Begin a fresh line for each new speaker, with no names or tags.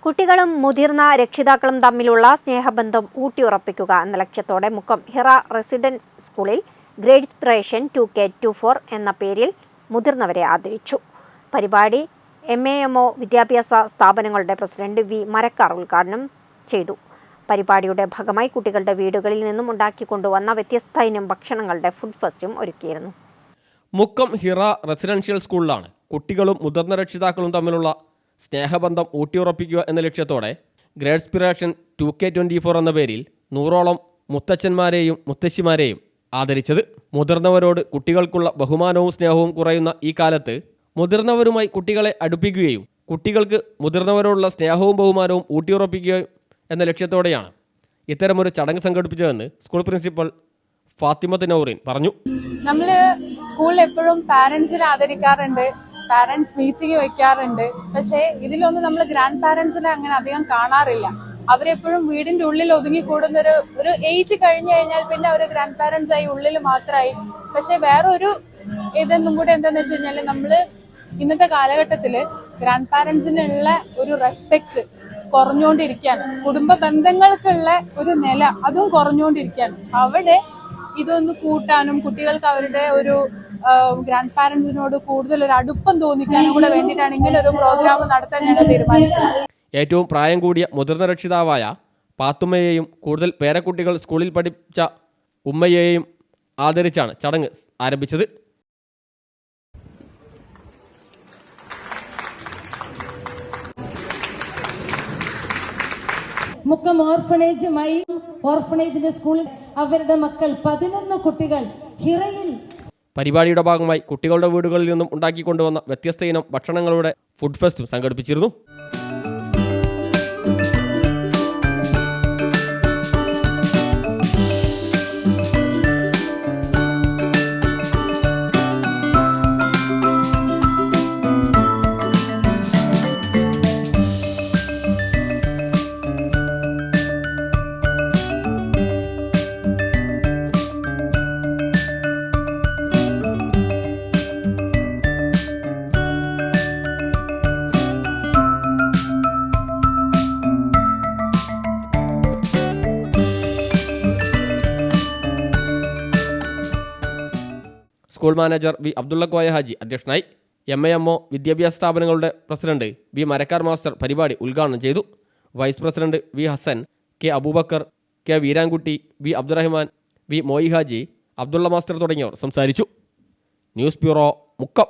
കുട്ടികളും മുതിർന്ന രക്ഷിതാക്കളും തമ്മിലുള്ള സ്നേഹബന്ധം ഊട്ടിയുറപ്പിക്കുക എന്ന ലക്ഷ്യത്തോടെ മുക്കം ഹിറ റെസിഡൻസ് സ്കൂളിൽ ഗ്രേഡ്സ്പിറേഷൻ 2K24 എന്ന പേരിൽ മുതിർന്നവരെ ആദരിച്ചു. പരിപാടി MAMO വിദ്യാഭ്യാസ സ്ഥാപനങ്ങളുടെ പ്രസിഡന്റ് വി മരക്കാർ ഉദ്ഘാടനം ചെയ്തു. പരിപാടിയുടെ ഭാഗമായി കുട്ടികളുടെ വീടുകളിൽ നിന്നും ഉണ്ടാക്കിക്കൊണ്ടുവന്ന വ്യത്യസ്ത ഇനം ഭക്ഷണങ്ങളുടെ ഫുഡ് ഫെസ്റ്റും ഒരുക്കിയിരുന്നു.
മുക്കം ഹിറ റെസിഡൻഷ്യൽ സ്കൂളിലാണ് കുട്ടികളും മുതിർന്ന രക്ഷിതാക്കളും തമ്മിലുള്ള സ്നേഹബന്ധം ഊട്ടിയുറപ്പിക്കുക എന്ന ലക്ഷ്യത്തോടെ ഗ്രേഡ്സ്പിറേഷൻ 2K24 എന്ന പേരിൽ 100ഓളം മുത്തച്ഛന്മാരെയും മുത്തശ്ശിമാരെയും ആദരിച്ചത്. മുതിർന്നവരോട് കുട്ടികൾക്കുള്ള ബഹുമാനവും സ്നേഹവും കുറയുന്ന ഈ കാലത്ത് മുതിർന്നവരുമായി കുട്ടികളെ അടുപ്പിക്കുകയും കുട്ടികൾക്ക് മുതിർന്നവരോടുള്ള സ്നേഹവും ബഹുമാനവും ഊട്ടിയുറപ്പിക്കുകയും എന്ന ലക്ഷ്യത്തോടെയാണ് ഇത്തരമൊരു ചടങ്ങ് സംഘടിപ്പിച്ചതെന്ന് സ്കൂൾ പ്രിൻസിപ്പൽ ഫാത്തിമത്ത് നൗറിൻ പറഞ്ഞു.
നമ്മൾ സ്കൂളിൽ എപ്പോഴും പാരന്റ്സിനെ ആദരിക്കാറുണ്ട്, പാരന്റ്സ് മീറ്റിംഗ് വെക്കാറുണ്ട്. പക്ഷേ ഇതിലൊന്നും നമ്മൾ ഗ്രാൻഡ് പാരന്റ്സിനെ അങ്ങനെ അധികം കാണാറില്ല. അവരെപ്പോഴും വീടിന്റെ ഉള്ളിൽ ഒതുങ്ങിക്കൂടുന്ന ഒരു ഏജ് കഴിഞ്ഞു കഴിഞ്ഞാൽ പിന്നെ അവർ ഗ്രാൻഡ് പാരന്റ്സ് ആയി ഉള്ളിൽ മാത്രമായി. പക്ഷെ വേറൊരു ഇതൊന്നും കൂടെ എന്താന്ന് വെച്ച് കഴിഞ്ഞാൽ നമ്മൾ ഇന്നത്തെ കാലഘട്ടത്തിൽ ഗ്രാൻഡ് പാരന്റ്സിനുള്ള ഒരു റെസ്പെക്ട് കുറഞ്ഞുകൊണ്ടിരിക്കുകയാണ്. കുടുംബ ബന്ധങ്ങൾക്കുള്ള ഒരു നില അതും കുറഞ്ഞുകൊണ്ടിരിക്കുകയാണ്. അവിടെ ഇതൊന്ന് കൂട്ടാനും കുട്ടികൾക്ക് അവരുടെ ഒരു ഗ്രാൻഡ് പാരന്റ്സിനോട് കൂടുതൽ ഒരു അടുപ്പം തോന്നിക്കാനും കൂടെ വേണ്ടിയിട്ടാണ് ഇങ്ങനെ ഒരു പ്രോഗ്രാം നടത്താൻ ഞങ്ങൾ തീരുമാനിച്ചത്.
ഏറ്റവും പ്രായം കൂടിയ മുതിർന്ന രക്ഷിതാവായ പാത്തുമ്മയെയും കൂടുതൽ പേരക്കുട്ടികൾ സ്കൂളിൽ പഠിച്ച ഉമ്മയെയും ആദരിച്ചാണ് ചടങ്ങ് ആരംഭിച്ചത്.
മുക്കം ഓർഫനേജിന്റെ സ്കൂളിൽ അവരുടെ മക്കൾ 11 കുട്ടികൾ ഹിറയിൽ.
പരിപാടിയുടെ ഭാഗമായി കുട്ടികളുടെ വീടുകളിൽ നിന്നും ഉണ്ടാക്കിക്കൊണ്ടുവന്ന വ്യത്യസ്ത ഇനം ഭക്ഷണങ്ങളുടെ ഫുഡ് ഫെസ്റ്റും സംഘടിപ്പിച്ചിരുന്നു. School manager V Abdullakoya Haji അധ്യക്ഷനായി. MAMO വിദ്യാഭ്യാസ സ്ഥാപനങ്ങളുടെ പ്രസിഡന്റ് വി മരക്കാർ മാസ്റ്റർ പരിപാടി ഉദ്ഘാടനം ചെയ്തു. Vice president V Hasan, K Abubakar, K Veerankutty, V Abdurahman, V Moyi Haji, Abdulla master തുടങ്ങിയവർ സംസാരിച്ചു. News bureau, Mukkam.